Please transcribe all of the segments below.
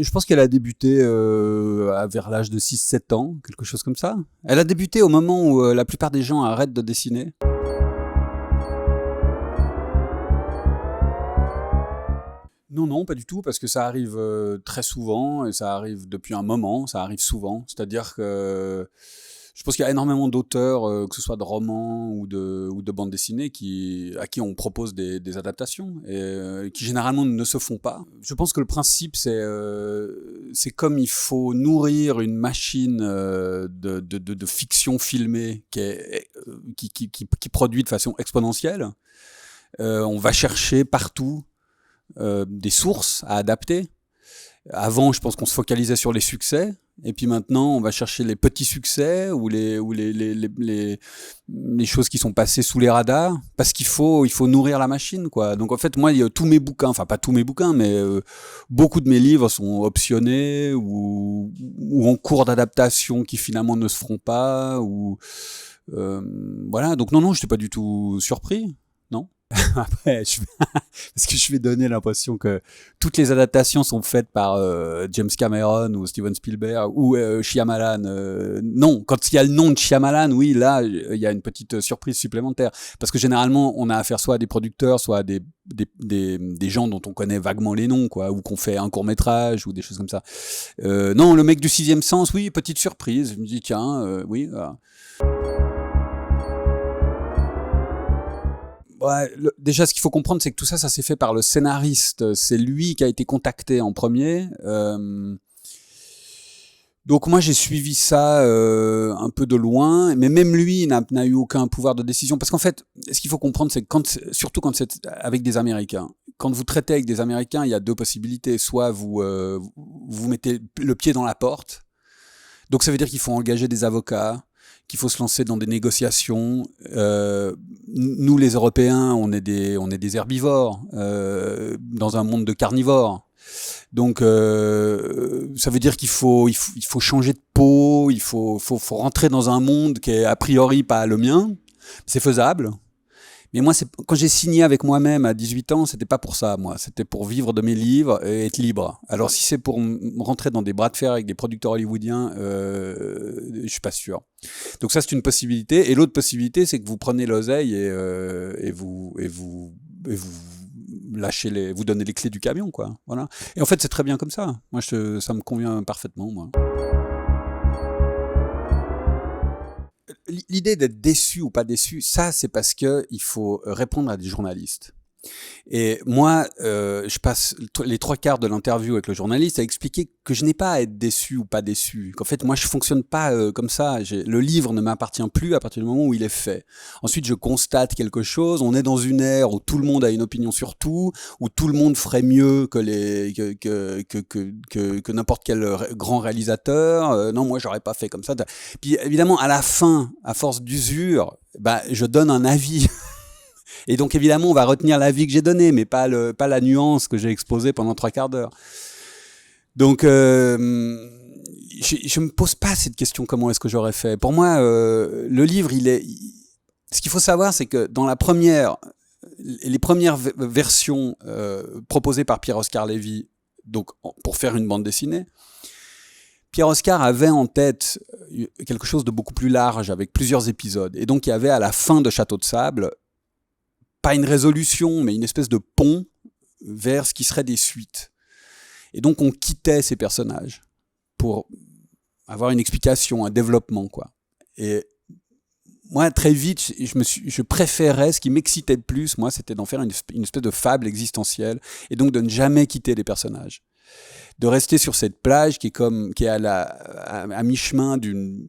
Je pense qu'elle a débuté vers l'âge de 6-7 ans, quelque chose comme ça. Elle a débuté au moment où la plupart des gens arrêtent de dessiner. Non, non, pas du tout, parce que ça arrive très souvent, et ça arrive depuis un moment, ça arrive souvent. C'est-à-dire que je pense qu'il y a énormément d'auteurs, que ce soit de romans ou de bandes dessinées, à qui on propose des adaptations, et qui généralement ne se font pas. Je pense que le principe, c'est comme il faut nourrir une machine de fiction filmée qui produit de façon exponentielle. On va chercher partout des sources à adapter. Avant, je pense qu'on se focalisait sur les succès, et puis maintenant, on va chercher les petits succès ou les choses qui sont passées sous les radars, parce qu'il faut nourrir la machine, quoi. Donc en fait, moi, il y a tous mes bouquins, enfin pas tous mes bouquins, mais beaucoup de mes livres sont optionnés ou en cours d'adaptation qui finalement ne se feront pas, ou voilà. Donc non, je n'étais pas du tout surpris, non. Après, parce que je vais donner l'impression que toutes les adaptations sont faites par James Cameron ou Steven Spielberg ou Shyamalan. Non, quand il y a le nom de Shyamalan, oui, là, il y a une petite surprise supplémentaire. Parce que généralement, on a affaire soit à des producteurs, soit à des gens dont on connaît vaguement les noms, quoi, ou qu'on fait un court-métrage ou des choses comme ça. Non, le mec du Sixième Sens, oui, petite surprise. Je me dis, tiens, oui, voilà. Ouais, déjà, ce qu'il faut comprendre, c'est que tout ça, ça s'est fait par le scénariste. C'est lui qui a été contacté en premier. Donc moi, j'ai suivi ça un peu de loin, mais même lui n'a eu aucun pouvoir de décision. Parce qu'en fait, ce qu'il faut comprendre, c'est que surtout quand c'est avec des Américains, quand vous traitez avec des Américains, il y a deux possibilités. Soit vous mettez le pied dans la porte. Donc ça veut dire qu'il faut engager des avocats, qu'il faut se lancer dans des négociations. Nous, les Européens, on est des herbivores dans un monde de carnivores. Donc, ça veut dire qu'il faut changer de peau, il faut rentrer dans un monde qui est a priori pas le mien. C'est faisable. Mais moi, quand j'ai signé avec moi-même à 18 ans, c'était pas pour ça, moi. C'était pour vivre de mes livres et être libre. Alors, si c'est pour rentrer dans des bras de fer avec des producteurs hollywoodiens, je suis pas sûr. Donc ça, c'est une possibilité. Et l'autre possibilité, c'est que vous prenez l'oseille et vous lâchez vous donnez les clés du camion, quoi. Voilà. Et en fait, c'est très bien comme ça. Moi, ça me convient parfaitement, moi. L'idée d'être déçu ou pas déçu, ça, c'est parce que il faut répondre à des journalistes. Et moi, je passe les 3/4 de l'interview avec le journaliste à expliquer que je n'ai pas à être déçu ou pas déçu. Qu'en fait, moi, je fonctionne pas comme ça. Le livre ne m'appartient plus à partir du moment où il est fait. Ensuite, je constate quelque chose. On est dans une ère où tout le monde a une opinion sur tout, où tout le monde ferait mieux que n'importe quel grand réalisateur. Non, moi, j'aurais pas fait comme ça. Puis, évidemment, à la fin, à force d'usure, je donne un avis. Et donc, évidemment, on va retenir l'avis que j'ai donné, mais pas la nuance que j'ai exposée pendant 3/4 d'heure. Donc, je me pose pas cette question, comment est-ce que j'aurais fait. Pour moi, le livre, ce qu'il faut savoir, c'est que dans les premières versions proposées par Pierre-Oscar Lévy, donc pour faire une bande dessinée, Pierre-Oscar avait en tête quelque chose de beaucoup plus large, avec plusieurs épisodes. Et donc, il y avait à la fin de Château de Sable, pas une résolution, mais une espèce de pont vers ce qui serait des suites. Et donc, on quittait ces personnages pour avoir une explication, un développement, quoi. Et moi, très vite, je préférais, ce qui m'excitait le plus, moi, c'était d'en faire une espèce de fable existentielle, et donc de ne jamais quitter les personnages. De rester sur cette plage qui est à mi-chemin d'une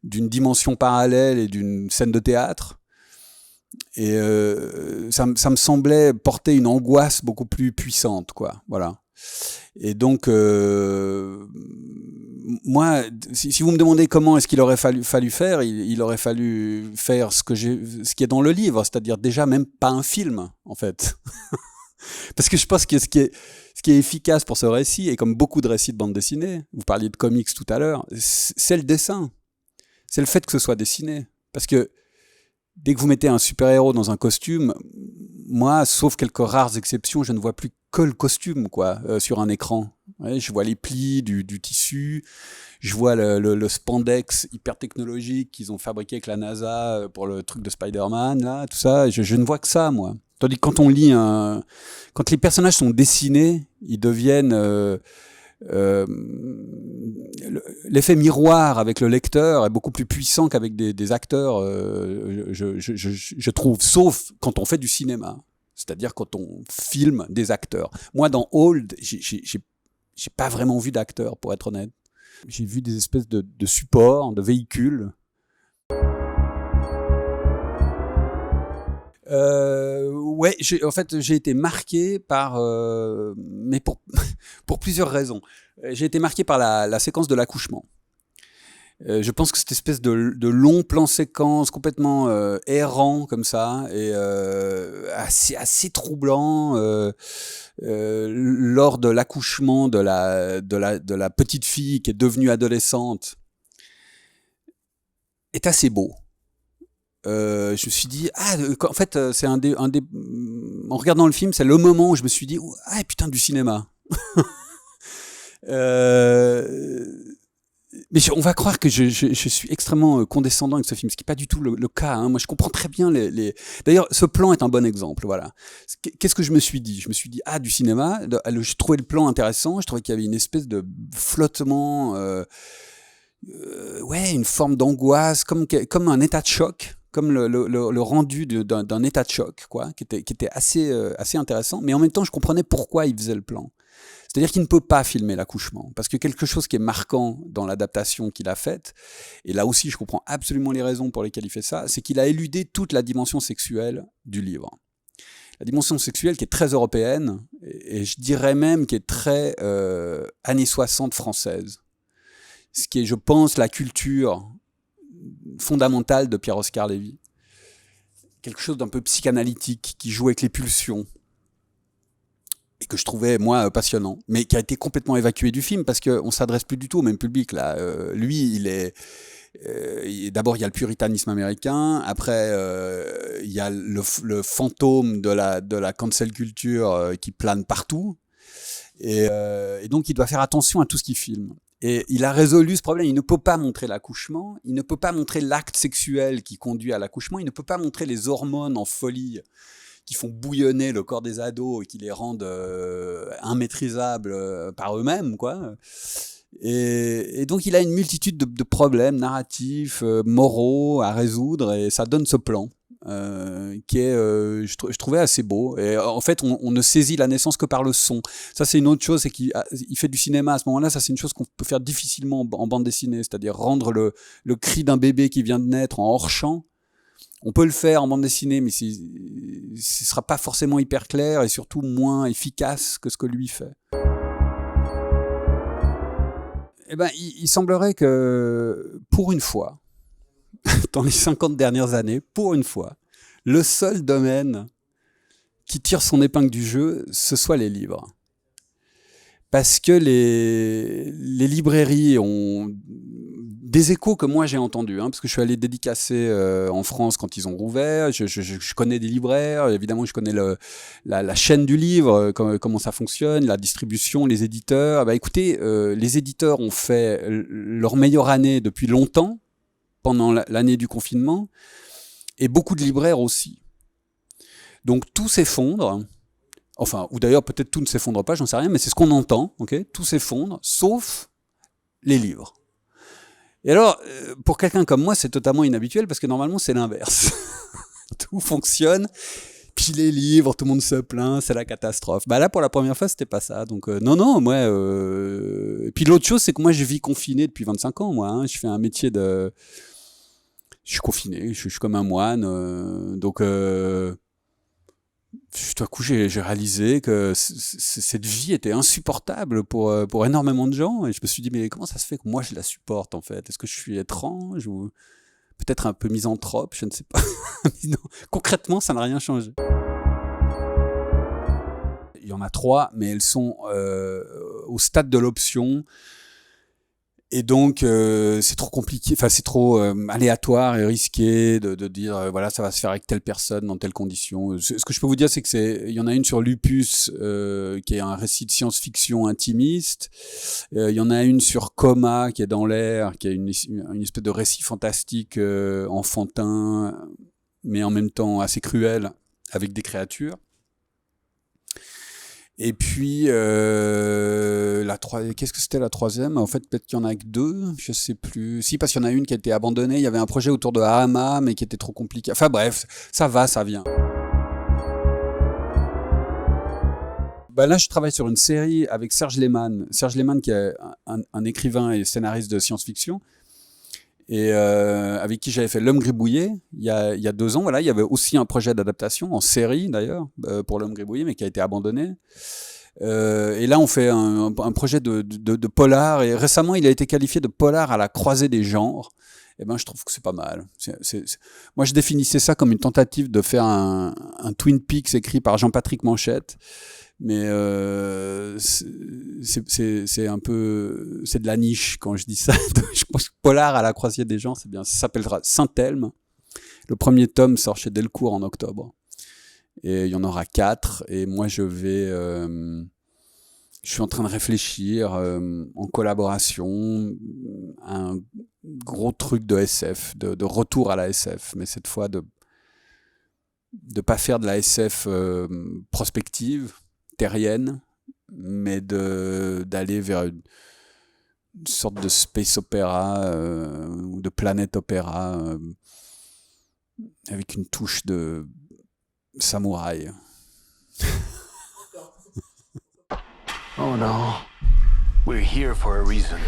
dimension parallèle et d'une scène de théâtre. Et ça me semblait porter une angoisse beaucoup plus puissante, quoi. Voilà. Et donc, moi, si vous me demandez comment est-ce qu'il aurait fallu faire, il aurait fallu faire ce qui est dans le livre, c'est-à-dire déjà même pas un film, en fait. Parce que je pense que ce qui est efficace pour ce récit, et comme beaucoup de récits de bande dessinée, vous parliez de comics tout à l'heure, c'est le dessin. C'est le fait que ce soit dessiné. Parce que dès que vous mettez un super-héros dans un costume, moi, sauf quelques rares exceptions, je ne vois plus que le costume, quoi, sur un écran. Ouais, je vois les plis du tissu, je vois le spandex hyper technologique qu'ils ont fabriqué avec la NASA pour le truc de Spider-Man, là, tout ça. Je ne vois que ça, moi. Tandis que quand on lit quand les personnages sont dessinés, ils deviennent euh, l'effet miroir avec le lecteur est beaucoup plus puissant qu'avec des acteurs, je trouve, sauf quand on fait du cinéma. C'est-à-dire quand on filme des acteurs. Moi, dans Old, j'ai pas vraiment vu d'acteurs, pour être honnête. J'ai vu des espèces de supports, de véhicules. Ouais, en fait, j'ai été marqué par, mais pour plusieurs raisons. J'ai été marqué par la séquence de l'accouchement. Je pense que cette espèce de long plan séquence complètement errant comme ça et assez troublant lors de l'accouchement de la petite fille qui est devenue adolescente est assez beau. Je me suis dit en fait c'est un des en regardant le film, c'est le moment où je me suis dit putain, du cinéma. Mais on va croire que je suis extrêmement condescendant avec ce film, ce qui n'est pas du tout le cas. Hein. Moi, je comprends très bien D'ailleurs, ce plan est un bon exemple. Voilà. Qu'est-ce que je me suis dit ? Je me suis dit, du cinéma. Je trouvais le plan intéressant. Je trouvais qu'il y avait une espèce de flottement, une forme d'angoisse, comme un état de choc, comme le rendu d'un état de choc, quoi, qui était assez intéressant. Mais en même temps, je comprenais pourquoi il faisait le plan. C'est-à-dire qu'il ne peut pas filmer l'accouchement, parce que quelque chose qui est marquant dans l'adaptation qu'il a faite, et là aussi je comprends absolument les raisons pour lesquelles il fait ça, c'est qu'il a éludé toute la dimension sexuelle du livre. La dimension sexuelle qui est très européenne, et je dirais même qui est très années 60 française. Ce qui est, je pense, la culture fondamentale de Pierre-Oscar Lévy. Quelque chose d'un peu psychanalytique, qui joue avec les pulsions. Et que je trouvais, moi, passionnant, mais qui a été complètement évacué du film, parce qu'on ne s'adresse plus du tout au même public, là. Lui, d'abord, il y a le puritanisme américain, après, il y a le fantôme de la cancel culture qui plane partout, et donc il doit faire attention à tout ce qu'il filme. Et il a résolu ce problème, il ne peut pas montrer l'accouchement, il ne peut pas montrer l'acte sexuel qui conduit à l'accouchement, il ne peut pas montrer les hormones en folie qui font bouillonner le corps des ados et qui les rendent immaîtrisables par eux-mêmes, quoi. Et donc il a une multitude de problèmes narratifs, moraux à résoudre, et ça donne ce plan qui est, je trouvais assez beau. Et en fait, on ne saisit la naissance que par le son. Ça, c'est une autre chose, c'est qu'il fait du cinéma à ce moment-là. Ça, c'est une chose qu'on peut faire difficilement en bande dessinée, c'est-à-dire rendre le cri d'un bébé qui vient de naître en hors-champ. On peut le faire en bande dessinée, mais ce sera pas forcément hyper clair et surtout moins efficace que ce que lui fait. Eh ben, il semblerait que, pour une fois, dans les 50 dernières années, pour une fois, le seul domaine qui tire son épingle du jeu, ce soit les livres. Parce que les librairies ont des échos que moi j'ai entendus, parce que je suis allé dédicacer en France quand ils ont rouvert. Je connais des libraires, évidemment je connais la chaîne du livre, comment ça fonctionne, la distribution, les éditeurs. Bah écoutez, les éditeurs ont fait leur meilleure année depuis longtemps, pendant l'année du confinement, et beaucoup de libraires aussi. Donc tout s'effondre. Enfin, ou d'ailleurs peut-être tout ne s'effondre pas, j'en sais rien, mais c'est ce qu'on entend, ok ? Tout s'effondre, sauf les livres. Et alors, pour quelqu'un comme moi, c'est totalement inhabituel, parce que normalement c'est l'inverse. Tout fonctionne, puis les livres, tout le monde se plaint, c'est la catastrophe. Bah là, pour la première fois, c'était pas ça. Donc non, moi... Et puis l'autre chose, c'est que moi, je vis confiné depuis 25 ans, moi. Je fais un métier de... Je suis confiné, je suis comme un moine, donc... Tout à coup, j'ai réalisé que cette vie était insupportable pour énormément de gens, et je me suis dit, mais comment ça se fait que moi je la supporte en fait ? Est-ce que je suis étrange ou peut-être un peu misanthrope ? Je ne sais pas. Non, concrètement, ça n'a rien changé. Il y en a 3, mais elles sont au stade de l'option. Et donc, c'est trop compliqué, enfin c'est trop aléatoire et risqué de dire voilà, ça va se faire avec telle personne dans telle condition. Ce que je peux vous dire, c'est que il y en a une sur Lupus qui est un récit de science-fiction intimiste. Il y en a une sur Coma qui est dans l'air, qui est une espèce de récit fantastique enfantin, mais en même temps assez cruel, avec des créatures. Et puis, qu'est-ce que c'était la troisième? En fait, peut-être qu'il y en a que deux, je sais plus. Si, parce qu'il y en a une qui a été abandonnée. Il y avait un projet autour de Hama, mais qui était trop compliqué. Enfin bref, ça va, ça vient. Bah là, je travaille sur une série avec Serge Lehmann. Serge Lehmann, qui est un écrivain et scénariste de science-fiction, et avec qui j'avais fait L'Homme Gribouillé il y a 2 ans. Voilà, il y avait aussi un projet d'adaptation en série d'ailleurs pour L'Homme Gribouillé, mais qui a été abandonné. Et là, on fait un projet de polar. Et récemment, il a été qualifié de polar à la croisée des genres. Et ben, je trouve que c'est pas mal. Moi, je définissais ça comme une tentative de faire un Twin Peaks écrit par Jean-Patrick Manchette. Mais c'est un peu, c'est de la niche quand je dis ça. Je pense que polar à la croisée des genres, c'est bien. Ça s'appellera Saint-Elme. Le premier tome sort chez Delcourt en octobre. Et il y en aura 4. Et moi, je suis en train de réfléchir en collaboration à un gros truc de SF, de retour à la SF, mais cette fois de pas faire de la SF prospective, terrienne, mais d'aller vers une sorte de space opéra ou de planète opéra avec une touche de samouraï. Oh no. We're here for a reason.